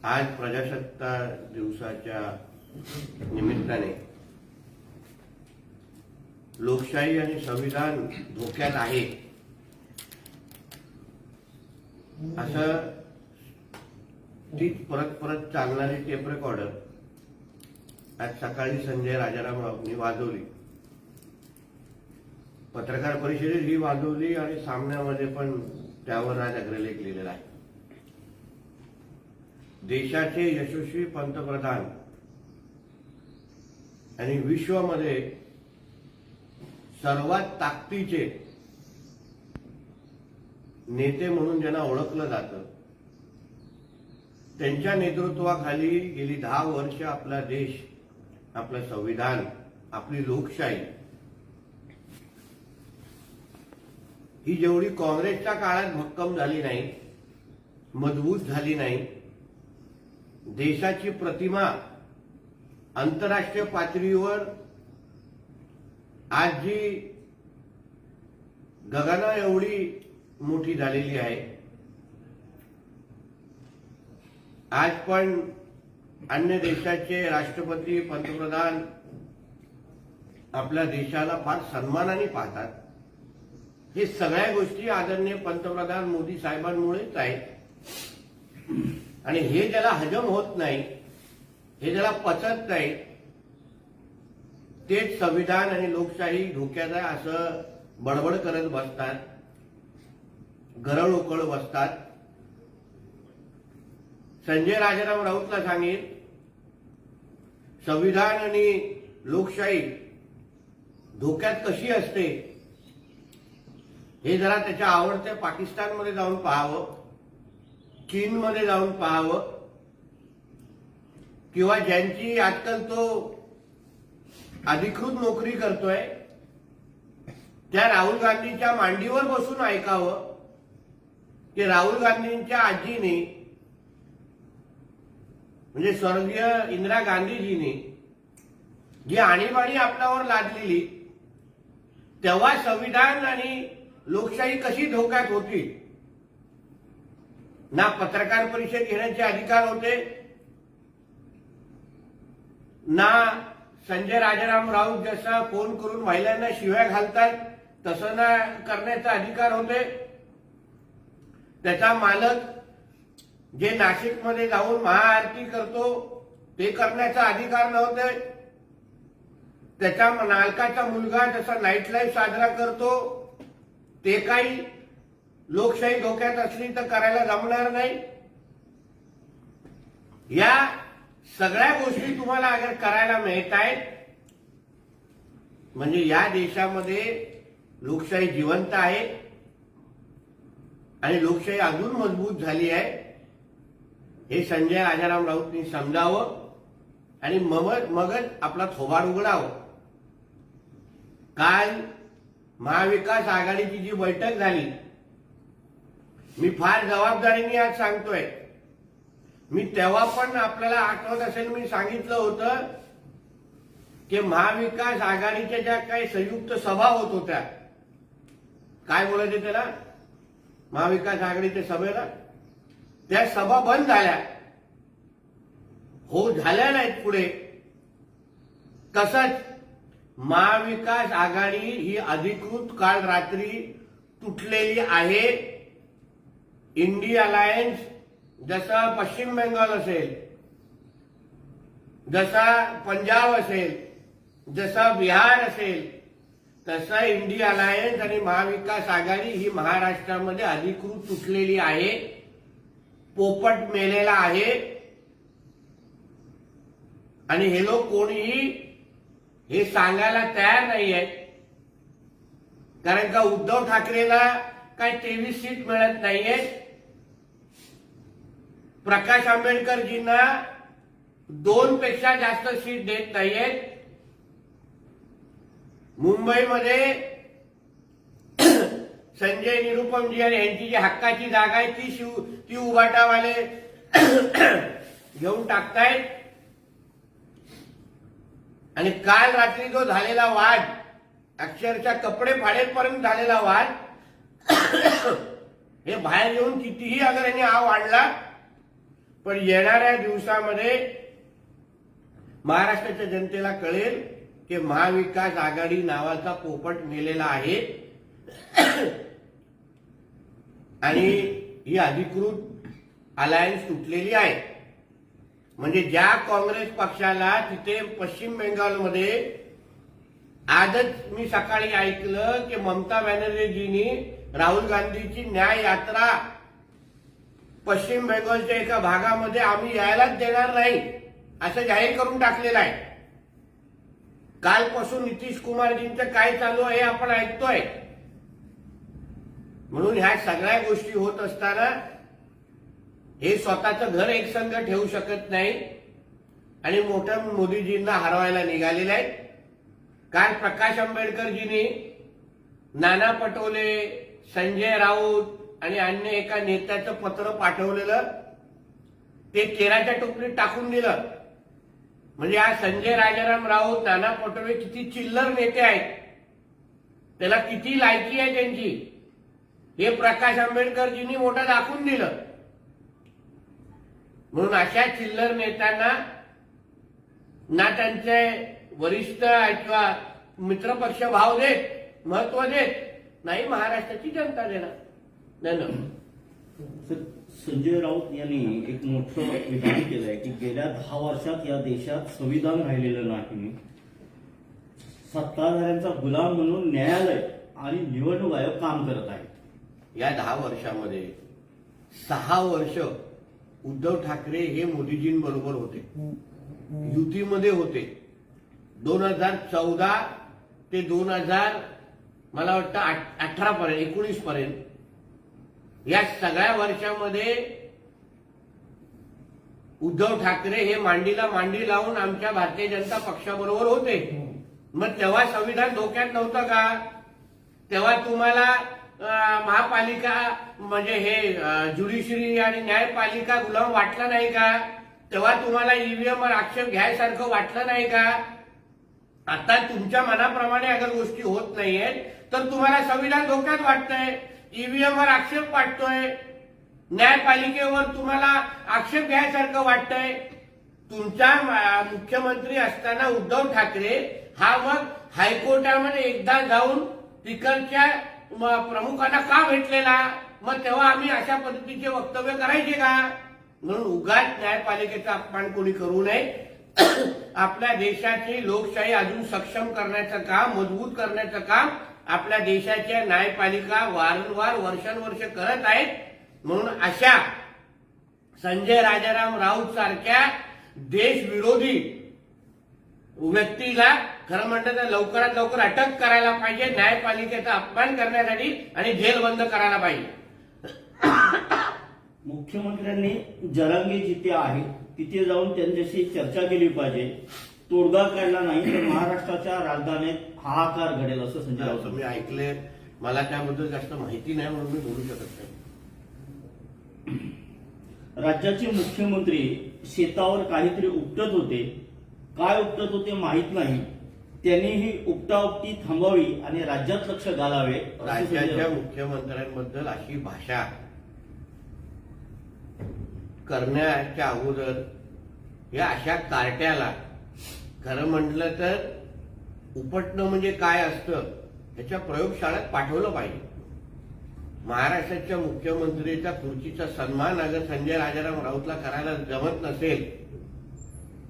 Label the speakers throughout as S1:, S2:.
S1: आज प्रजासत्ताक दिवसाच्या निमित्ताने लोकशाही आणि संविधान धोक्यात आहे असं तीच परत परत चालणारी टेप रेकॉर्डर आज सकाळी संजय राजारामरावनी वाजवली. पत्रकार परिषदेत ही वाजवली आणि सामन्यामध्ये पण त्यावर आज अग्रलेख लिहिलेला आहे. देशाचे यशस्वी पंतप्रधान आणि विश्वामध्ये सर्वात ताकदीचे नेते म्हणून ज्यांना ओळखलं जातं त्यांच्या नेतृत्वाखाली गेली 10 वर्ष आपला देश, आपलं संविधान, आपली लोकशाही ही जेवढी काँग्रेसच्या काळात भक्कम झाली नाही, मजबूत झाली नाही, देशाची प्रतिमा आंतरराष्ट्रीय पातळीवर आज जी गगना एवढी मोठी झालेली आहे, आज पण अन्य देशाचे राष्ट्रपती, पंतप्रधान आपल्या देशाला फार सन्मानाने पाहतात. हे सगळ्या गोष्टी आदरणीय पंतप्रधान मोदी साहेबांमुळेच आहेत. आणि हे ज्याला हजम होत नाही, हे ज्याला पचत नाही, तेच संविधान आणि लोकशाही धोक्यात आहे असं बडबड करत बसतात, गरळ उकळ बसतात. संजय राजाराम राऊतला सांगेल, संविधान आणि लोकशाही धोक्यात कशी असते हे जरा त्याच्या आवडत्या पाकिस्तानमध्ये जाऊन पाहावं, चीनमध्ये जाऊन पाहावं, किंवा ज्यांची आजकाल तो अधिकृत नोकरी करतोय त्या राहुल गांधीच्या मांडीवर बसून ऐकावं की राहुल गांधींच्या आजीने म्हणजे स्वर्गीय इंदिरा गांधीजींनी जी आणीबाणी आपल्यावर लादलेली तेव्हा संविधान आणि लोकशाही कशी धोक्यात होती. ना पत्रकार परिषद घेण्याचे अधिकार होते, ना संजय राजाराम राऊत जसा फोन करून महिलांना शिव्या घालतात तसं ना करण्याचा अधिकार होते. त्याचा मालक जे नाशिकमध्ये जाऊन महाआरती करतो ते करण्याचा अधिकार नव्हते. त्याच्या मालकाचा मुलगा जसा नाईट लाईफ साजरा करतो ते काही लोकशाही धोक्यात असली तर करायला जमणार नाही. या सगळ्या गोष्टी तुम्हाला अगर करायला मिळत आहेत म्हणजे या देशामध्ये लोकशाही जिवंत आहे आणि लोकशाही अजून मजबूत झाली आहे हे संजय राजाराम राऊतनी समजावं आणि मगच आपला थोबाड उघडावं. काल महाविकास आघाडीची जी बैठक झाली, मी फार जबाबदारीने आज सांगतोय, मी तेव्हा पण आपल्याला आठवत असेल मी सांगितलं होतं की महाविकास आघाडीच्या ज्या काही संयुक्त सभा होत होत्या, काय बोलायचे त्याला, महाविकास आघाडीच्या सभेला, त्या सभा बंद झाल्या, हो झाल्या नाहीत पुढे. तसंच महाविकास आघाडी ही अधिकृत काल रात्री तुटलेली आहे. इंडी अलायन्स जसा पश्चिम बंगाल असेल, जसा पंजाब असेल, जसा बिहार असेल, तसा इंडी अलायन्स आणि महाविकास आघाडी ही महाराष्ट्रामध्ये अधिकृत तुटलेली आहे. पोपट मेलेला आहे आणि हे लोक कोणीही हे सांगायला तयार नाही आहेत. कारण का उद्धव ठाकरेला काय 23 सीट मिळत नाहीये, प्रकाश आंबेडकरजींना 2 पेक्षा जास्त सीट देत नाहीयेत. मुंबईमध्ये संजय निरुपमजी आणि यांची जी हक्काची जागा आहे ती उभाटावाले घेऊन टाकतायत. आणि काल रात्री जो झालेला वाद, अक्षरशः कपडे फाडेपर्यंत झालेला वाद, हे बाहेर येऊन कितीही अगर यांनी आव आणला पण येणाऱ्या दिवसामध्ये महाराष्ट्राच्या जनतेला कळेल की महाविकास आघाडी नावाचा पोपट मेलेला आहे आणि ही अधिकृत अलायन्स तुटलेली आहे. म्हणजे ज्या काँग्रेस पक्षाला तिथे पश्चिम बंगालमध्ये आजच मी सकाळी ऐकलं की ममता बॅनर्जींनी राहुल गांधीची न्याय यात्रा पश्चिम बंगालच्या एका भागामध्ये आम्ही यायलाच देणार नाही असं जाहीर करून टाकलेलं आहे. कालपासून नितीश कुमारजींचं काय चालू आहे हे आपण ऐकतोय. म्हणून ह्या सगळ्या गोष्टी होत असताना हे स्वतःचं घर एकसंघ ठेवू शकत नाही आणि मोठ्या मोदीजींना हरवायला निघालेले आहेत. काल प्रकाश आंबेडकरजींनी नाना पटोले, संजय राऊत आणि अन्य एका नेत्याचं पत्र पाठवलेलं ते केराच्या टोपलीत टाकून दिलं. म्हणजे आज संजय राजाराम राऊत, नाना पटोले किती चिल्लर नेते आहेत, त्याला किती लायकी आहे त्यांची, हे प्रकाश आंबेडकरजींनी मोठं दाखवून दिलं. म्हणून अशा चिल्लर नेत्यांना ना त्यांचे वरिष्ठ किंवा मित्रपक्ष भाव देत, महत्व देत नाही, महाराष्ट्राची जनता देणार.
S2: संजय राऊत यांनी एक मोठं विधान केलंय की गेल्या 10 वर्षात या देशात संविधान राहिलेलं नाही, सत्ताधाऱ्यांचा गुलाम म्हणून न्यायालय आणि निवडणूक आयोग काम करत आहे.
S1: या 10 वर्षामध्ये 6 वर्ष उद्धव ठाकरे हे मोदीजींबरोबर होते, युतीमध्ये होते. 2014 ते 2000 मला वाटतं 18 पर्यंत 19 पर्यंत या सगळ्या वर्षामध्ये उद्धव ठाकरे हे मांडीला मांडी लावून आमच्या भारतीय जनता पक्षाबरोबर होते. मग तेव्हा संविधान धोक्यात नव्हतं का? तेव्हा तुम्हाला महापालिका म्हणजे हे ज्युडिशरी आणि न्यायपालिका गुलाम वाटला नाही का? तेव्हा तुम्हाला ईव्हीएमवर आक्षेप घ्यायसारखं वाटलं नाही का? आता तुमच्या मनाप्रमाणे अगर गोष्टी होत नाहीयेत तर तुम्हाला संविधान धोक्यात वाटतंय, ईव्हीएमवर आक्षेप वाटतोय, न्यायपालिकेवर तुम्हाला आक्षेप घ्यायसारखं वाटतंय. तुमचा मुख्यमंत्री असताना उद्धव ठाकरे हा मग हायकोर्टामध्ये एकदा जाऊन तिकडच्या प्रमुखांना का भेटलेला? मग तेव्हा आम्ही अशा पद्धतीचे वक्तव्य करायचे का? म्हणून उगाच न्यायपालिकेचा अपमान कोणी करू नये. आपल्या देशाची लोकशाही अजून सक्षम करण्याचं काम, मजबूत करण्याचं काम आपल्या देशाच्या न्यायपालिका वारंवार वर्षानुवर्ष करत आहेत. म्हणून अशा संजय राजाराम राऊत सारख्या देशविरोधी व्यक्तीला खरं म्हणतं तर लवकरात लवकर अटक करायला पाहिजे, न्यायपालिकेचा अपमान करण्यासाठी, आणि जेल बंद करायला पाहिजे.
S2: मुख्यमंत्र्यांनी जरांगे जिथे आहे तिथे जाऊन त्यांच्याशी चर्चा केली पाहिजे. तोडगा काढला नाही तर महाराष्ट्राच्या राजधानीत हाहाकार घडेल असं संजय राऊत.
S1: मी ऐकले, मला त्याबद्दल जास्त माहिती नाही म्हणून मी बोलू शकत नाही.
S2: राज्याचे मुख्यमंत्री शेतावर काहीतरी उपटत होते, काय उपटत होते माहीत नाही. त्यांनी ही उपटाउपटी थांबवावी आणि राज्यात लक्ष घालावे.
S1: राज्याच्या मुख्यमंत्र्यांबद्दल अशी भाषा करण्याच्या अगोदर या अशा कार्ट्याला खरं म्हटलं तर उपटणं म्हणजे काय असतं त्याच्या प्रयोगशाळेत पाठवलं पाहिजे. महाराष्ट्राच्या मुख्यमंत्रीच्या खुर्चीचा सन्मान अगर संजय राजाराम राऊतला करायला जमत नसेल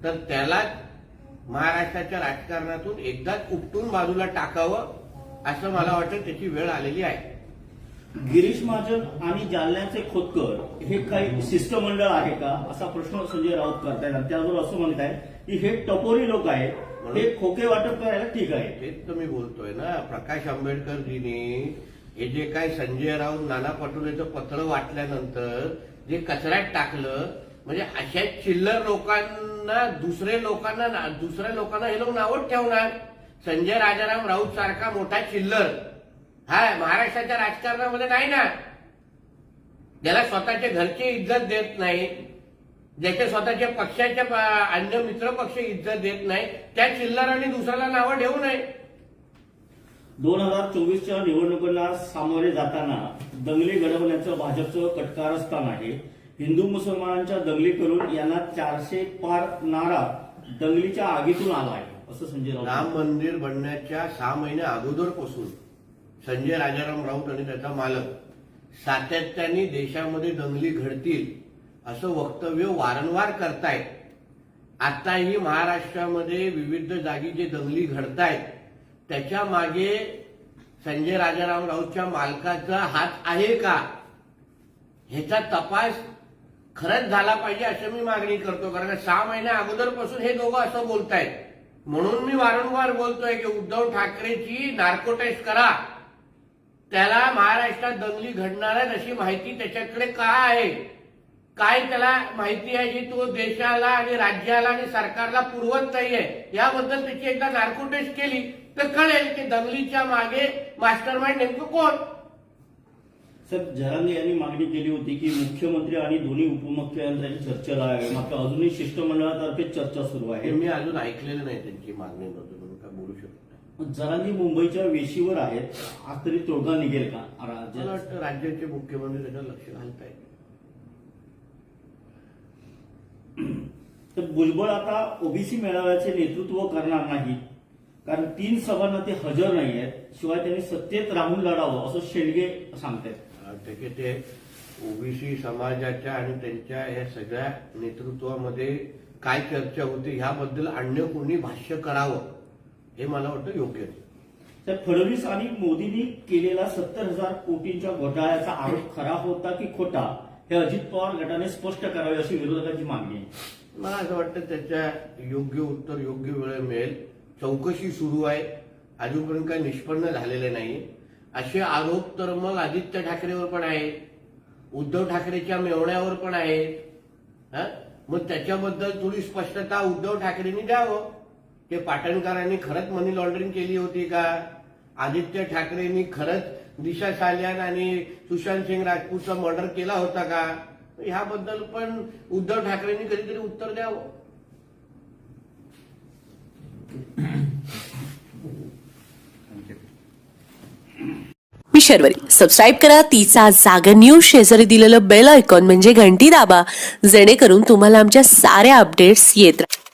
S1: तर त्याला महाराष्ट्राच्या राजकारणातून एकदाच उपटून बाजूला टाकावं असं मला वाटतं. त्याची वेळ आलेली आहे.
S2: गिरीश महाजन आणि जालन्याचे खोतकर हे काही शिष्टमंडळ आहे का असा प्रश्न संजय राऊत करतायत. त्याचबरोबर असं म्हणत आहे की हे टपोरी लोक आहेत, हे खोके वाटप करायला ठीक आहे.
S1: तेच तर मी बोलतोय ना. प्रकाश आंबेडकरजींनी हे जे काय संजय राऊत नाना पटोलेचं पत्र वाटल्यानंतर जे कचऱ्यात टाकलं, म्हणजे अशा चिल्लर लोकांना दुसऱ्या लोकांना हे लोक नावच ठेवणार. संजय राजाराम राऊत सारखा मोठा चिल्लर हा महाराष्ट्राच्या राजकारणामध्ये नाही ना. ज्याला स्वतःच्या घरची इज्जत देत नाही, ज्याच्या स्वतःच्या पक्षाच्या अन्य मित्रपक्ष इज्जत देत नाही, त्या चिल्लरांनी दुसऱ्याला नावं ठेवू नये.
S2: 2024च्या निवडणुकांना सामोरे जाताना दंगली घडवण्याचं भाजपचं कटकारस्थान आहे. हिंदू मुसलमानांच्या दंगली करून यांना 400 पार नारा दंगलीच्या आगीतून आला आहे असं संजय राऊत
S1: राम मंदिर बनण्याच्या 6 महिने अगोदरपासून संजय राजाराम राऊत आणि त्याचा मालक सातत्याने देशामध्ये दंगली घडतील असं वक्तव्य वारंवार करतायत. आताही महाराष्ट्रामध्ये विविध जागी जे दंगली घडतायत त्याच्या मागे संजय राजाराम राऊतच्या मालकाचा हात आहे का ह्याचा तपास खरंच झाला पाहिजे असं मी मागणी करतो. कारण 6 महिन्या अगोदरपासून हे दोघं असं बोलतायत. म्हणून मी वारंवार बोलतोय की उद्धव ठाकरेची नार्को टेस्ट करा. त्याला महाराष्ट्रात दंगली घडणार आहेत अशी माहिती त्याच्याकडे काय आहे, काय त्याला माहिती आहे जी तो देशाला आणि राज्याला आणि सरकारला पुरवत नाहीये. याबद्दल त्याची एकदा नार्को टेस्ट केली तर कळेल की दंगलीच्या मागे मास्टरमाइंड नेमकं कोण.
S2: सर, जरांगे यांनी मागणी केली होती की मुख्यमंत्री आणि दोन्ही उपमुख्यमंत्र्यांची चर्चा लावावी, मात्र अजूनही शिष्टमंडळातर्फे चर्चा सुरू आहे.
S1: मी अजून ऐकलेलं नाही त्यांची मागणी नव्हती म्हणून काय बोलू शकत नाही.
S2: जरांगे मुंबईच्या वेशीवर आहेत, आज तरी तोडगा निघेल का
S1: मला
S2: राज्यात?
S1: वाटतं राज्याचे मुख्यमंत्री त्याच्यावर लक्ष घालतायत.
S2: तर भुजबळ आता ओबीसी मेळाव्याचे नेतृत्व करणार नाही, कारण 3 सभांना ते हजर नाही आहेत. शिवाय त्यांनी सत्तेत राहून लढावं असं शेडगे सांगतायत.
S1: त्याचे ते ओबीसी समाजाच्या आणि त्यांच्या या सगळ्या नेतृत्वामध्ये काय चर्चा होते ह्याबद्दल अन्य कोणी भाष्य करावं हे मला वाटतं योग्य नाही.
S2: तर फडणवीस आणि मोदींनी केलेला 70,000 कोटींच्या घोटाळ्याचा आरोप खरा होता की खोटा हे अजित पवार गटाने स्पष्ट करावे अशी विरोधकांची मागणी आहे.
S1: मला असं वाटतं त्याच्या योग्य उत्तर योग्य वेळ मिळेल. चौकशी सुरू आहे, अजूनपर्यंत काही निष्पन्न झालेले नाही. असे आरोप तर मग आदित्य ठाकरेवर पण आहेत, उद्धव ठाकरेच्या मेवण्यावर पण आहेत. मग त्याच्याबद्दल थोडी स्पष्टता उद्धव ठाकरेंनी द्यावं. ते पाटणकरांनी खरंच मनी लॉन्ड्रिंग केली होती का, आदित्य ठाकरेंनी खरंच दिशा सालियान आणि सुशांत सिंग राजपूतचा मर्डर केला होता का, ह्याबद्दल पण उद्धव ठाकरेंनी कधीतरी उत्तर द्यावं.
S3: मी शर्वरी. सबस्क्राईब करा तिचा जागर न्यूज. शेजारी दिलेलं बेल आयकॉन म्हणजे घंटी दाबा, जेणेकरून तुम्हाला आमच्या साऱ्या अपडेट्स येत राहतील.